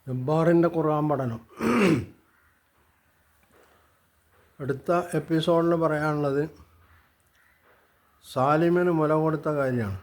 ജബ്ബാറിൻ്റെ ഖുർആൻ പഠനം. അടുത്ത എപ്പിസോഡിൽ പറയാനുള്ളത് സാലിമിന് മുല കൊടുത്ത കാര്യമാണ്.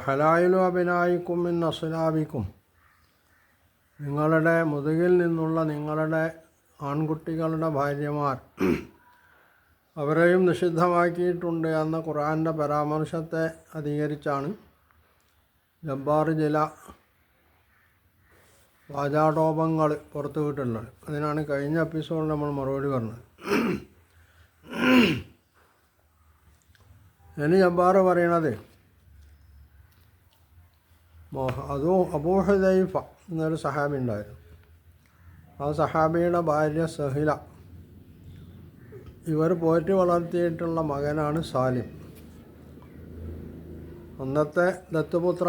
ഹലായിലു അബിനായിക്കും മിൻ അസ്ലാബിക്കും, നിങ്ങളുടെ മുതുകിൽ നിന്നുള്ള നിങ്ങളുടെ ആൺകുട്ടികളുടെ ഭാര്യമാർ അവരെയും നിഷിദ്ധമാക്കിയിട്ടുണ്ട് എന്ന ഖുർആൻ്റെ പരാമർശത്തെ അധികരിച്ചാണ് ജബ്ബാർ ചില വാചാടോപങ്ങൾ പുറത്തു വിട്ടുള്ളത്. അതിനാണ് കഴിഞ്ഞ എപ്പിസോഡിൽ നമ്മൾ മറുപടി പറഞ്ഞത്. ഇനി ജബ്ബാർ പറയണത്, അബൂ ഹുദൈഫ എന്നൊരു സഹാബി ഉണ്ടായിരുന്നു. ആ സഹാബിയുടെ ഭാര്യ സഹില, ഇവർ പോറ്റി വളർത്തിയിട്ടുള്ള മകനാണ് സാലിം. അന്നത്തെ ദത്തുപുത്ര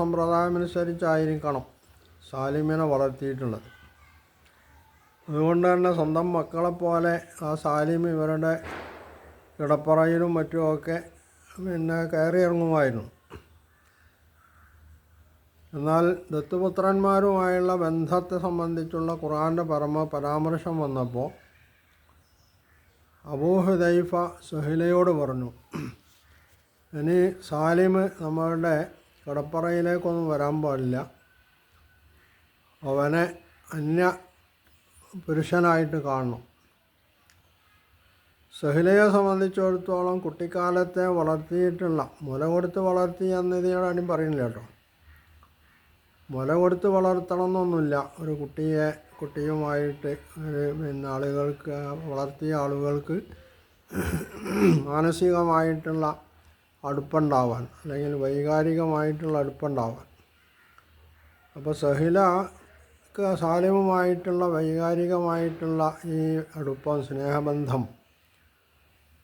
സമ്പ്രദായമനുസരിച്ചായിരിക്കണം സാലിമിനെ വളർത്തിയിട്ടുള്ളത്. അതുകൊണ്ട് തന്നെ സ്വന്തം മക്കളെപ്പോലെ ആ സാലിം ഇവരുടെ കിടപ്പറയിലും മറ്റുമൊക്കെ കയറിയിറങ്ങുമായിരുന്നു. എന്നാൽ ദത്തുപുത്രന്മാരുമായുള്ള ബന്ധത്തെ സംബന്ധിച്ചുള്ള ഖുർആൻ്റെ പരാമർശം വന്നപ്പോൾ അബൂ ഹുദൈഫ സുഹൈലയോട് പറഞ്ഞു, ഇനി സാലിം നമ്മളുടെ കിടപ്പറയിലേക്കൊന്നും വരാൻ പാടില്ല, അവനെ അന്യ പുരുഷനായിട്ട് കാണണം. സുഹൈലയെ സംബന്ധിച്ചിടത്തോളം കുട്ടിക്കാലത്തെ വളർത്തിയിട്ടുള്ള, മുല കൊടുത്ത് വളർത്തി എന്നതിനോടാരും പറയുന്നില്ല കേട്ടോ. മുല കൊടുത്ത് വളർത്തണം എന്നൊന്നുമില്ല. ഒരു കുട്ടിയുമായിട്ട് ആളുകൾക്ക്, വളർത്തിയ ആളുകൾക്ക് മാനസികമായിട്ടുള്ള അടുപ്പുണ്ടാവാൻ, അല്ലെങ്കിൽ വൈകാരികമായിട്ടുള്ള അടുപ്പുണ്ടാവാൻ. അപ്പോൾ സഹിലക്ക് സാലിമുമായിട്ടുള്ള വൈകാരികമായിട്ടുള്ള ഈ അടുപ്പം, സ്നേഹബന്ധം,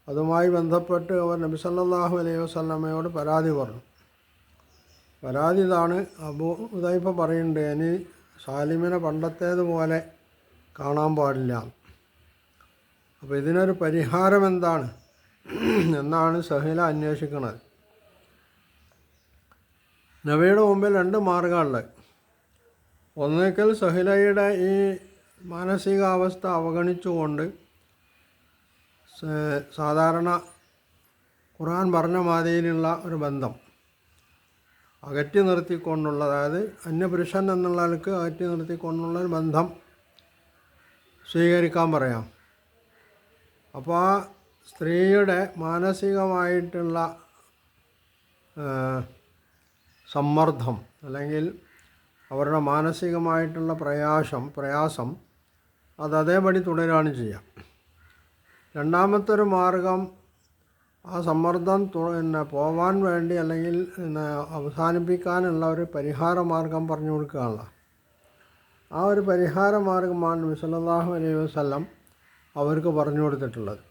അതുമായി ബന്ധപ്പെട്ട് അവർ നബി സല്ലല്ലാഹു അലൈഹി വസല്ലമയോട് പരാതി പറഞ്ഞു. പരാതി ഇതാണ്. അബൂ ഹുദൈഫ പറയുന്നുണ്ട്, ഇനി സാലിമിനെ പണ്ടത്തേതുപോലെ കാണാൻ പാടില്ല. അപ്പോൾ ഇതിനൊരു പരിഹാരം എന്താണ് എന്നാണ് സഹില അന്വേഷിക്കുന്നത്. നബിയുടെ മുമ്പിൽ രണ്ട് മാർഗമുള്ളത്. ഒന്നുകിൽ സഹിലയുടെ ഈ മാനസികാവസ്ഥ അവഗണിച്ചുകൊണ്ട് സാധാരണ ഖുർആൻ പറഞ്ഞ മാതിരിയിലുള്ള ഒരു ബന്ധം അകറ്റി നിർത്തിക്കൊണ്ടുള്ള, അതായത് അന്യപുരുഷൻ എന്നുള്ള ആൾക്ക് അകറ്റി നിർത്തിക്കൊണ്ടുള്ള ഒരു ബന്ധം സ്വീകരിക്കാൻ പറയാം. അപ്പോൾ ആ സ്ത്രീയുടെ മാനസികമായിട്ടുള്ള സമ്മർദ്ദം, അല്ലെങ്കിൽ അവരുടെ മാനസികമായിട്ടുള്ള പ്രയാസം അത് അതേപടി തുടരുകയാണ് ചെയ്യുക. രണ്ടാമത്തെ ഒരു മാർഗം, ആ സമ്മർദ്ദം പോവാൻ വേണ്ടി, അല്ലെങ്കിൽ അവസാനിപ്പിക്കാനുള്ള ഒരു പരിഹാര മാർഗം പറഞ്ഞു കൊടുക്കുകയാണല്ലോ. ആ ഒരു പരിഹാര മാർഗമാണ് നബി സല്ലല്ലാഹു അലൈഹി വസല്ലം അവർക്ക് പറഞ്ഞു കൊടുത്തിട്ടുള്ളത്.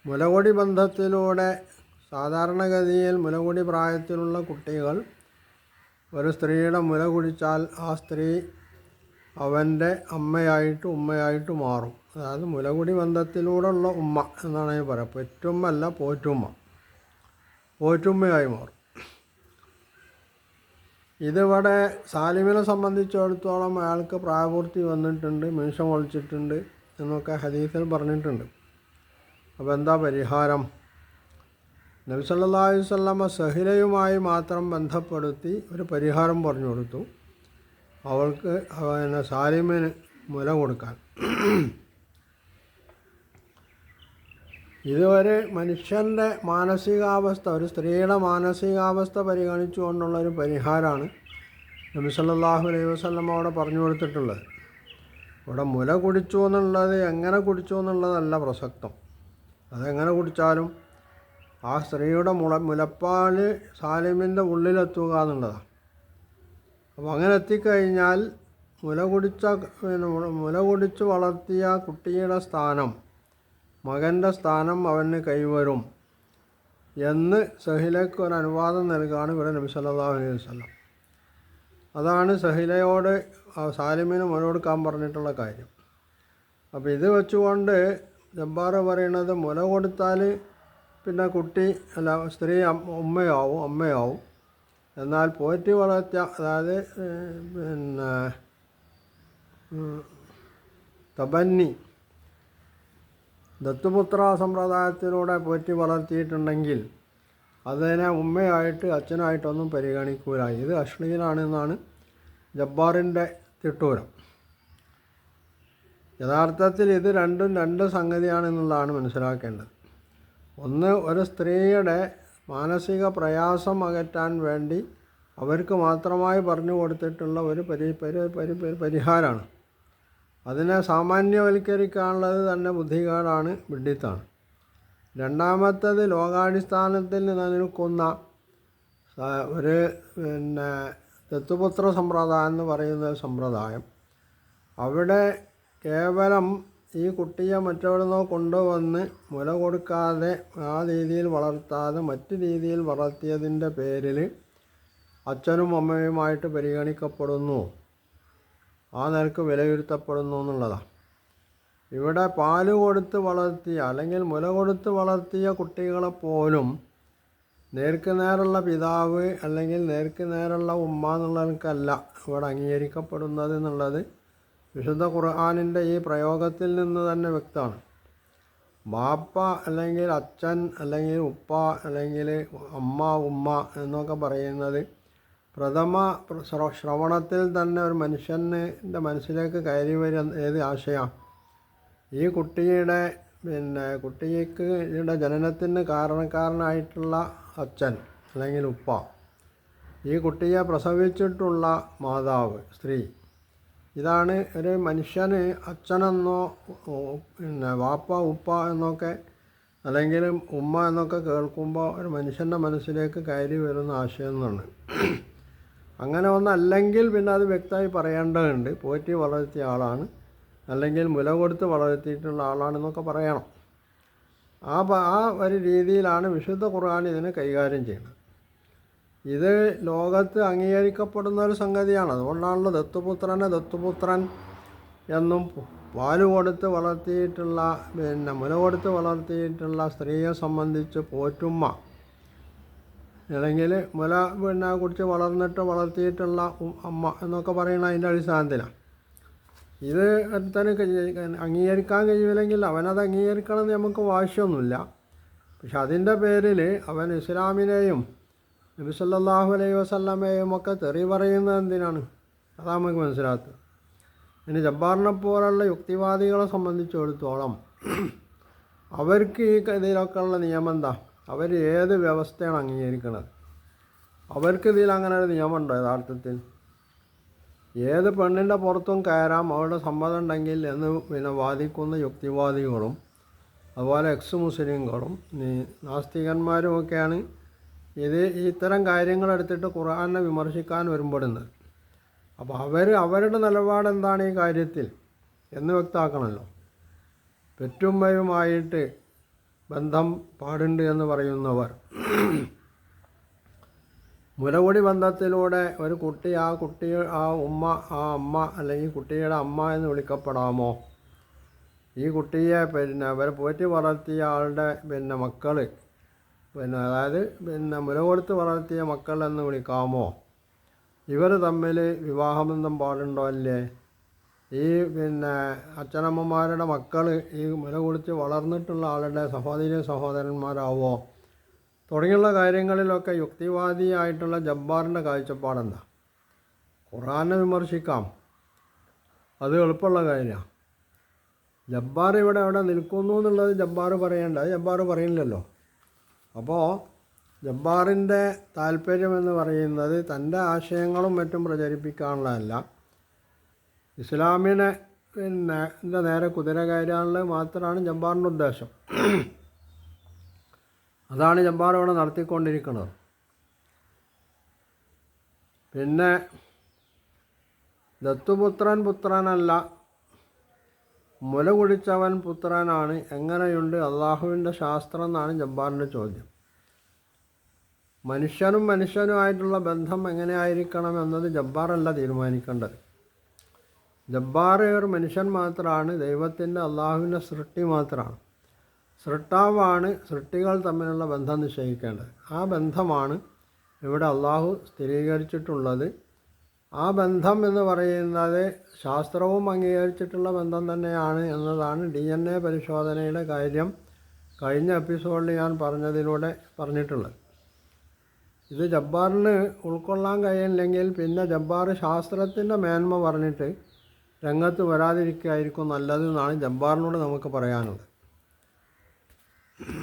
മുലകുടി ബന്ധത്തിലൂടെ, സാധാരണഗതിയിൽ മുലകുടി പ്രായത്തിലുള്ള കുട്ടികൾ ഒരു സ്ത്രീയുടെ മുല കുടിച്ചാൽ ആ സ്ത്രീ അവൻ്റെ ഉമ്മയായിട്ട് മാറും. അതായത് മുലകുടി ബന്ധത്തിലൂടെയുള്ള ഉമ്മ എന്നാണ് ഞാൻ പറയുക. പെറ്റുമ്മല്ല, പോറ്റുമ്മയായി മാറും. ഇതിവിടെ സാലിമിനെ സംബന്ധിച്ചിടത്തോളം അയാൾക്ക് പ്രായപൂർത്തി വന്നിട്ടുണ്ട്, മീശം ഒളിച്ചിട്ടുണ്ട് എന്നൊക്കെ ഹദീസിൽ പറഞ്ഞിട്ടുണ്ട്. അപ്പോൾ എന്താ പരിഹാരം? നബി സല്ലല്ലാഹു അലൈഹി വസല്ലമ സഹിലയുമായി മാത്രം ബന്ധപ്പെടുത്തി ഒരു പരിഹാരം പറഞ്ഞു കൊടുത്തു. അവൾക്ക് സാലിമിന് മുല കൊടുക്കാൻ. ഇതുവരെ മനുഷ്യൻ്റെ മാനസികാവസ്ഥ, ഒരു സ്ത്രീയുടെ മാനസികാവസ്ഥ പരിഗണിച്ചുകൊണ്ടുള്ളൊരു പരിഹാരമാണ് നബി സല്ലല്ലാഹു അലൈഹി വസല്ലമ അവിടെ പറഞ്ഞു കൊടുത്തിട്ടുള്ളത്. ഇവിടെ മുല കുടിച്ചു എന്നുള്ളത്, എങ്ങനെ കുടിച്ചു എന്നുള്ളതല്ല പ്രസക്തം. അതെങ്ങനെ കുടിച്ചാലും ആ സ്ത്രീയുടെ മുലപ്പാൽ സാലിമിൻ്റെ ഉള്ളിലെത്തുക എന്നുള്ളതാണ്. അപ്പോൾ അങ്ങനെ എത്തിക്കഴിഞ്ഞാൽ മുല കുടിച്ച് വളർത്തിയ കുട്ടിയുടെ സ്ഥാനം, മകൻ്റെ സ്ഥാനം അവന് കൈവരും എന്ന് സഹിലയ്ക്ക് ഒരു അനുവാദം നൽകുകയാണ് ഇവിടെ നബി സല്ലല്ലാഹു അലൈഹി വസല്ലം. അതാണ് സഹിലയോട് സാലിമിന് മുല കൊടുക്കാൻ പറഞ്ഞിട്ടുള്ള കാര്യം. അപ്പോൾ ഇത് വെച്ചുകൊണ്ട് ജബ്ബാർ പറയണത്, മുല കൊടുത്താൽ പിന്നെ കുട്ടി അല്ല സ്ത്രീ അമ്മയാവും. എന്നാൽ പോറ്റി വളർത്തിയ, അതായത് പിന്നെ തബന്നി ദത്തുപുത്ര സമ്പ്രദായത്തിലൂടെ പോറ്റി വളർത്തിയിട്ടുണ്ടെങ്കിൽ അതിനെ ഉമ്മയായിട്ട് അച്ഛനായിട്ടൊന്നും പരിഗണിക്കൂല. ഇത് അശ്ലീലാണെന്നാണ് ജബ്ബാറിൻ്റെ തിട്ടൂരം. യഥാർത്ഥത്തിൽ ഇത് രണ്ടും രണ്ട് സംഗതിയാണെന്നുള്ളതാണ് മനസ്സിലാക്കേണ്ടത്. ഒന്ന്, ഒരു സ്ത്രീയുടെ മാനസിക പ്രയാസം അകറ്റാൻ വേണ്ടി അവർക്ക് മാത്രമായി പറഞ്ഞു കൊടുത്തിട്ടുള്ള ഒരു പരിഹാരമാണ്. അതിനെ സാമാന്യവൽക്കരിക്കാനുള്ളത് തന്നെ ബുദ്ധികേടാണ്, വിഡ്ഢിത്താണ്. രണ്ടാമത്തേത്, ലോകാടിസ്ഥാനത്തിൽ നിലനിൽക്കുന്ന ഒരു ദത്തുപുത്ര സമ്പ്രദായം എന്ന് പറയുന്ന സമ്പ്രദായം, അവിടെ കേവലം ഈ കുട്ടിയെ മറ്റെവിടുന്നോ കൊണ്ടുവന്ന് മുല കൊടുക്കാതെ ആ രീതിയിൽ വളർത്താതെ മറ്റു രീതിയിൽ വളർത്തിയതിൻ്റെ പേരിൽ അച്ഛനും അമ്മയുമായിട്ട് പരിഗണിക്കപ്പെടുന്നു, ആ നിലക്ക് വിലയിരുത്തപ്പെടുന്നു എന്നുള്ളതാണ്. ഇവിടെ പാല് കൊടുത്ത് വളർത്തിയ അല്ലെങ്കിൽ മുല കൊടുത്ത് വളർത്തിയ കുട്ടികളെപ്പോലും നേർക്കുനേരുള്ള പിതാവ് അല്ലെങ്കിൽ നേർക്കുനേരുള്ള ഉമ്മ എന്നുള്ളവർക്കല്ല ഇവിടെ അംഗീകരിക്കപ്പെടുന്നത് എന്നുള്ളത് വിശുദ്ധ ഖുർആനിൻ്റെ ഈ പ്രയോഗത്തിൽ നിന്ന് തന്നെ വ്യക്തമാണ്. ബാപ്പ അല്ലെങ്കിൽ അച്ഛൻ അല്ലെങ്കിൽ ഉപ്പ അല്ലെങ്കിൽ അമ്മ ഉമ്മ എന്നൊക്കെ പറയുന്നത് പ്രഥമ ശ്രവണത്തിൽ തന്നെ ഒരു മനുഷ്യൻ്റെ മനസ്സിലേക്ക് കയറി വരുന്ന ഏത് ആശയമാണ്? ഈ കുട്ടിയുടെ കുട്ടിയുടെ ജനനത്തിന് കാരണക്കാരനായിട്ടുള്ള അച്ഛൻ അല്ലെങ്കിൽ ഉപ്പ, ഈ കുട്ടിയെ പ്രസവിച്ചിട്ടുള്ള മാതാവ് സ്ത്രീ, ഇതാണ് ഒരു മനുഷ്യന് അച്ഛനെന്നോ വാപ്പ ഉപ്പ എന്നൊക്കെ അല്ലെങ്കിൽ ഉമ്മ എന്നൊക്കെ കേൾക്കുമ്പോൾ ഒരു മനുഷ്യൻ്റെ മനസ്സിലേക്ക് കയറി വരുന്ന ആശയം എന്നാണ്. അങ്ങനെ ഒന്നല്ലെങ്കിൽ പിന്നെ അത് വ്യക്തമായി പറയേണ്ടതുണ്ട്. പോറ്റി വളർത്തിയ ആളാണ് അല്ലെങ്കിൽ മുല കൊടുത്ത് വളർത്തിയിട്ടുള്ള ആളാണെന്നൊക്കെ പറയണം. ആ ഒരു രീതിയിലാണ് വിശുദ്ധ ഖുർആൻ ഇതിനെ കൈകാര്യം ചെയ്യുന്നത്. ഇത് ലോകത്ത് അംഗീകരിക്കപ്പെടുന്ന ഒരു സംഗതിയാണ്. അതുകൊണ്ടാണല്ലോ ദത്തുപുത്രൻ എന്നും പാല് കൊടുത്ത് വളർത്തിയിട്ടുള്ള മുല കൊടുത്ത് വളർത്തിയിട്ടുള്ള സ്ത്രീയെ സംബന്ധിച്ച് പോറ്റുമ്മ അല്ലെങ്കിൽ മുല കുടിച്ച് വളർത്തിയിട്ടുള്ള അമ്മ എന്നൊക്കെ പറയുന്നത് അതിൻ്റെ അടിസ്ഥാനത്തിലാണ്. ഇത് ഒരുത്തന് അംഗീകരിക്കാൻ കഴിയില്ലെങ്കിൽ അവനത് അംഗീകരിക്കണമെന്ന് നമുക്ക് വാശിയൊന്നുമില്ല. പക്ഷെ അതിൻ്റെ പേരിൽ അവൻ ഇസ്ലാമിനെയും നബി സല്ലല്ലാഹു അലൈഹി വസല്ലമയെയും ഒക്കെ തെറി പറയുന്നത് എന്തിനാണ്? അതാ നമുക്ക് മനസ്സിലാക്കുക. ഇനി ജബ്ബാറിനെ പോലുള്ള യുക്തിവാദികളെ സംബന്ധിച്ചിടത്തോളം അവർക്ക് ഈ ഇതിലൊക്കെ ഉള്ള നിയമം എന്താ? അവർ ഏത് വ്യവസ്ഥയാണ് അംഗീകരിക്കുന്നത്? അവർക്ക് ഇതിൽ അങ്ങനെ ഒരു നിയമമുണ്ടോ യഥാർത്ഥത്തിൽ? ഏത് പെണ്ണിൻ്റെ പുറത്തും കയറാം അവരുടെ സമ്മതം ഉണ്ടെങ്കിൽ എന്ന് വാദിക്കുന്ന യുക്തിവാദികളും അതുപോലെ മുസ്ലിങ്ങളും നാസ്തികന്മാരുമൊക്കെയാണ് ഇത്തരം കാര്യങ്ങളെടുത്തിട്ട് ഖുർആനെ വിമർശിക്കാൻ വരുമ്പോഴുന്നത്. അപ്പോൾ അവരുടെ നിലപാടെന്താണ് ഈ കാര്യത്തിൽ എന്ന് വ്യക്തമാക്കണമല്ലോ. പെറ്റുമ്മയുമായിട്ട് ബന്ധം പാടുണ്ട് എന്ന് പറയുന്നവർ മുലകുടി ബന്ധത്തിലൂടെ ഒരു കുട്ടി ആ ഉമ്മ ആ അമ്മ അല്ലെങ്കിൽ കുട്ടിയുടെ അമ്മ എന്ന് വിളിക്കപ്പെടാമോ? ഈ കുട്ടിയെ അവരെ പോറ്റി വളർത്തിയ ആളുടെ മക്കൾ അതായത് മുല കൊടുത്ത് വളർത്തിയ മക്കൾ എന്ന് വിളിക്കാമോ? ഇവർ തമ്മിൽ വിവാഹബന്ധം പാടുണ്ടോ അല്ലേ? ഈ അച്ഛനമ്മമാരുടെ മക്കൾ ഈ മുല കൊടുത്ത് വളർന്നിട്ടുള്ള ആളുടെ സഹോദരന്മാരാവോ? തുടങ്ങിയുള്ള കാര്യങ്ങളിലൊക്കെ യുക്തിവാദിയായിട്ടുള്ള ജബ്ബാറിൻ്റെ കാഴ്ചപ്പാടെന്താ? ഖുർആനെ വിമർശിക്കാം, അത് എളുപ്പമുള്ള കാര്യമാണ്. ജബ്ബാർ ഇവിടെ എവിടെ നിൽക്കുന്നു എന്നുള്ളത് ജബ്ബാർ പറയേണ്ട, അത് ജബ്ബാർ പറയുന്നില്ലല്ലോ. അപ്പോൾ ജബ്ബാറിൻ്റെ താല്പര്യമെന്ന് പറയുന്നത് തൻ്റെ ആശയങ്ങളും മറ്റും പ്രചരിപ്പിക്കാനുള്ളതല്ല, ഇസ്ലാമിനെ നേരെ കുതിര കയറാനുള്ളത് മാത്രമാണ് ജബ്ബാറിൻ്റെ ഉദ്ദേശം. അതാണ് ജബ്ബാർ ഇവിടെ നടത്തിക്കൊണ്ടിരിക്കുന്നത്. പിന്നെ പുത്രനല്ല, മുല കുടിച്ചവൻ പുത്രനാണ്, എങ്ങനെയുണ്ട് അള്ളാഹുവിൻ്റെ ശാസ്ത്രം എന്നാണ് ജബ്ബാറിൻ്റെ ചോദ്യം. മനുഷ്യനുമായിട്ടുള്ള ബന്ധം എങ്ങനെയായിരിക്കണം എന്നത് ജബ്ബാറല്ല തീരുമാനിക്കേണ്ടത്. ജബ്ബാർ ഒരു മനുഷ്യൻ മാത്രമാണ്, ദൈവത്തിൻ്റെ അള്ളാഹുവിൻ്റെ സൃഷ്ടി മാത്രമാണ്. സൃഷ്ടാവാണ് സൃഷ്ടികൾ തമ്മിലുള്ള ബന്ധം നിശ്ചയിക്കേണ്ടത്. ആ ബന്ധമാണ് ഇവിടെ അള്ളാഹു സ്ഥിരീകരിച്ചിട്ടുള്ളത്. ആ ബന്ധം എന്ന് പറയുന്നത് ശാസ്ത്രവും അംഗീകരിച്ചിട്ടുള്ള ബന്ധം തന്നെയാണ് എന്നതാണ് DNA പരിശോധനയുടെ കാര്യം കഴിഞ്ഞ എപ്പിസോഡിൽ ഞാൻ പറഞ്ഞിട്ടുള്ളത്. ഇത് ജബ്ബാറിന് ഉൾക്കൊള്ളാൻ കഴിയില്ലെങ്കിൽ പിന്നെ ജബ്ബാർ ശാസ്ത്രത്തിൻ്റെ മേന്മ പറഞ്ഞിട്ട് രംഗത്ത് വരാതിരിക്കുകയായിരിക്കും നല്ലതെന്നാണ് ജബ്ബാറിനോട് നമുക്ക് പറയാനുള്ളത്.